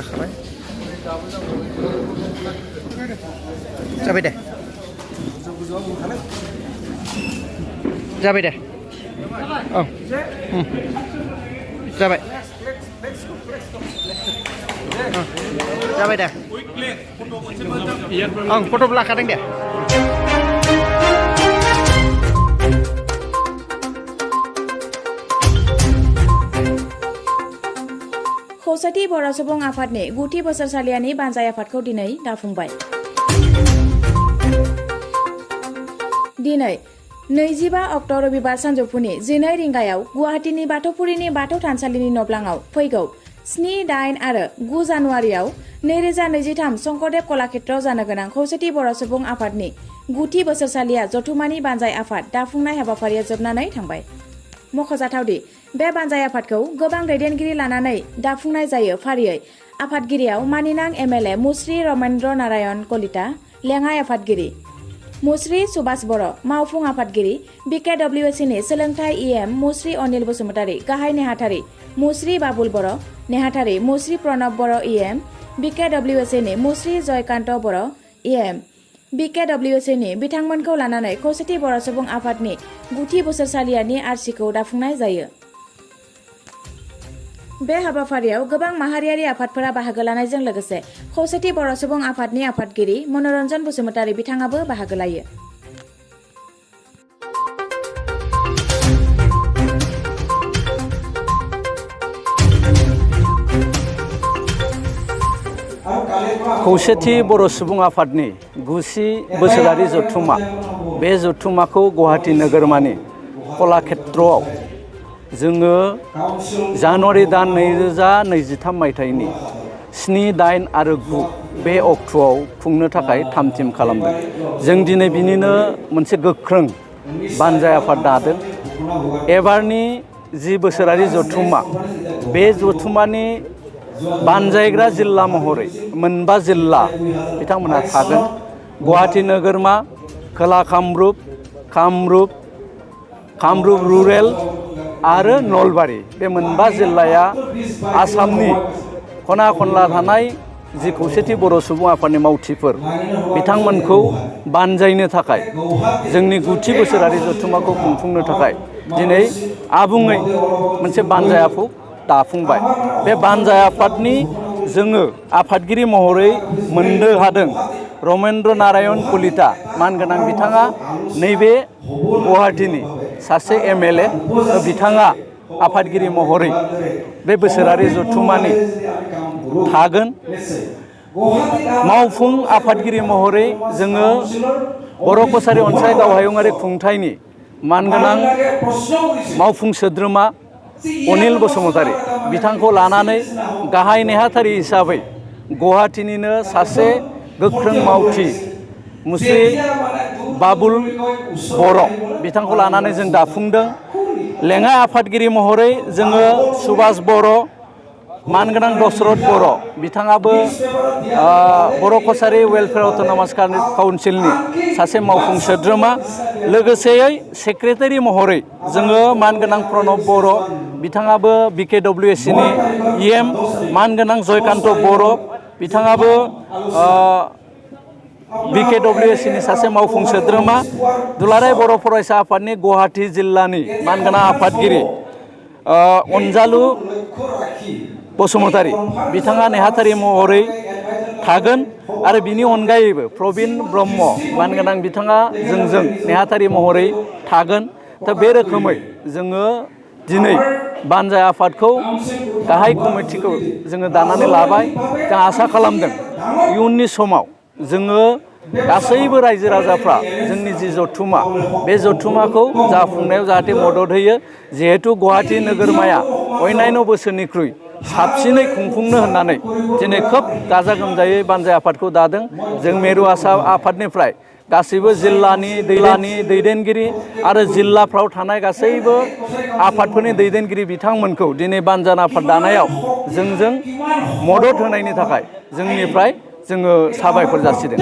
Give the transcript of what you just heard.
लाखाबाय जाबाय दे जाबाय दे औ जाबाय जाबाय दे आं फट'बो लाखादों दे खौसेथि बर' सुबुं आफादनि 9थि बोसोरसालियानि बानजाय आफादखौ दिनै दाफुंबाय। दिनै 25 अक्ट' रबिबार सानजौफुनि 12 रिंगायाव गुवाहाटीनि बाथौफुरिनि बाथौ थानसालिनि नब्लाङाव फैगौ 7, 8 आरो 9 जानुवारियाव 2023 शंकरदेव कलाक्षेत्रआव जानो गोनां खौसेथि बर' सुबुं आफादनि 9थि बोसोरसालिया जथुमानि बानजाय आफाद दाफुंनाय हाबाफारिया जोबनानै थांबाय। मख'जाथावदि बे बानजाय आफादखौ गोबां दैदेनगिरि लानानै दाफुंनाय जायो। फारियै आफादगिरियाव मानिनां एमएलए मुस्रि रमेन्द्र नारायण कलिता, लेङाइ आफादगिरि मुस्रि सुभाष बर', मावफुं आफादगिरि बिकेडब्लिउएसिनि सोलोंथाइ इएम मुस्रि अनिल बसुमतारी, गाहाय नेहाथारि मुस्रि बाबुल बर', नेहाथारि मुस्रि प्रणब बर' इएम, बिकेडब्लिउएसिनि मुस्रि जयकान्त बर' इएम, बिकेडब्लिउएसिनि बिथांमोनखौ लानानै खौसेथि बर' सुबुं आफादनि 9थि बोसोरसालियानि आरसिखौ दाफुंनाय जायो। बे हाबाफारियाव गोबां माहारियारि आफादफोरा बाहागो लानायजों लोगोसे खौसेथि बर' सुबुं आफादनि आफादगिरि मनरन्जन बसुमतारी बिथाङाबो बाहागो लायो। खौसेथि बर' सुबुं आफादनि 9थि बोसोरारि जथुमा बे जथुमाखौ गुवाहाटी नोगोरमानि कलाक्षेत्रआव जोङो जानुवारि दान 2023 मायथाइनि 7, 8 आरो 9 बे अक्ट'आव खुंनो थाखाय थाम-थिम खालामदों। जों दिनै बिनिनो मोनसे गोख्रों बानजाय आफाद दादों। एबारनि जि बोसोरारि जथुमा बे जथुमानि बानजायग्रा जिल्ला महरै 9 जिल्ला बिथांमोनहा थागोन। गुवाहाटी नोगोरमा, खोला कामरुप, कामरुप रुरेल आरो नलबारि बे 9 जिल्लाया आसामनि खना खनला थानाय जि खौसेथि बर' सुबुं आफादनि मावथिफोर बिथांमोनखौ बानजायनो थाखाय जोंनि 9थि बोसोरारि जथुमाखौ खुंफुंनो थाखाय दिनै आबुङै मोनसे बानजाय आफाद दाफुंबाय। बे बानजाय आफादनि जोङो आफादगिरि महरै मोननो हादों रमेन्द्र नारायण कलिता, मानगोनां बिथाङा नैबे गुवाहाटीनि सासे एमएलए, बिथाङा आफादगिरि महरै बे बोसोरारि जथुमानि थागोन। मावफुं आफादगिरि महरै जोङो बर' कछारी अनसाय गावहायुङारि खुंथायनि मानगोनां मावफुं सोद्रोमा अनिल बसुमतारी बिथांखौ लानानै गाहाय नेहाथारि हिसाबै गुवाहाटीनिनो सासे गोख्रों मावथि मुस्रि बाबुल बर' बिथांखौ लानानै जों दाफुंदों। लेङाइ आफादगिरि महरै जोङो सुभाष बर', मानगोनां दशरथ बर' बिथाङाबो बर' कछारी वेलफेयार अट'नमास काउन्सिलनि सासे मावफुं सोद्रोमा। लोगोसेयै सेक्रेटारि महरै जोङो मानगोनां प्रणब बर' बिथाङाबो बिकेडब्लिउएसिनि इएम, मानगोनां जयकान्त बर' बिथाङाबो बिकेडब्लिउएसिनि सासे मावफुं सोद्रोमा। दुलाराय बर' फरायसा आफादनि गुवाहाटी जिल्लानि मानगोनां आफादगिरि अनजालु बसुमतारी बिथाङा नेहाथारि महरै थागोन। आरो बिनि अनगायैबो प्रबिन ब्रह्म मानगोनां बिथाङा जोंजों नेहाथारि महरै थागोन। दा बे रोखोमै जोङो दिनै बानजाय आफादखौ गाहाय कमिटिखौ जोङो दानानै लाबाय। जों आसा खालामदों इयुननि समाव जोङो गासैबो रायजो राजाफ्रा जोंनि जि जथुमा बे जथुमाखौ जाफुंनायाव जाहाथे मदद होयो। जिहेतु गुवाहाटी नोगोरमाया अन्यान्य बोसोरनिख्रुइ साबसिनै खुंफुंनो होननानै दिनै खोब गाजा गोमजायै बानजाय आफादखौ दादों। जों मेरु आफादनिफ्राय गासैबो जिल्लानि दैदेनगिरि आरो जिल्लाफ्राव थानाय गासैबो आफादफोरनि दैदेनगिरि बिथांमोनखौ दिनै बानजाय आफाद दानायाव जोंजों मदद होनायनि थाखाय जोंनिफ्राय जोङो साबायखर जासिदों।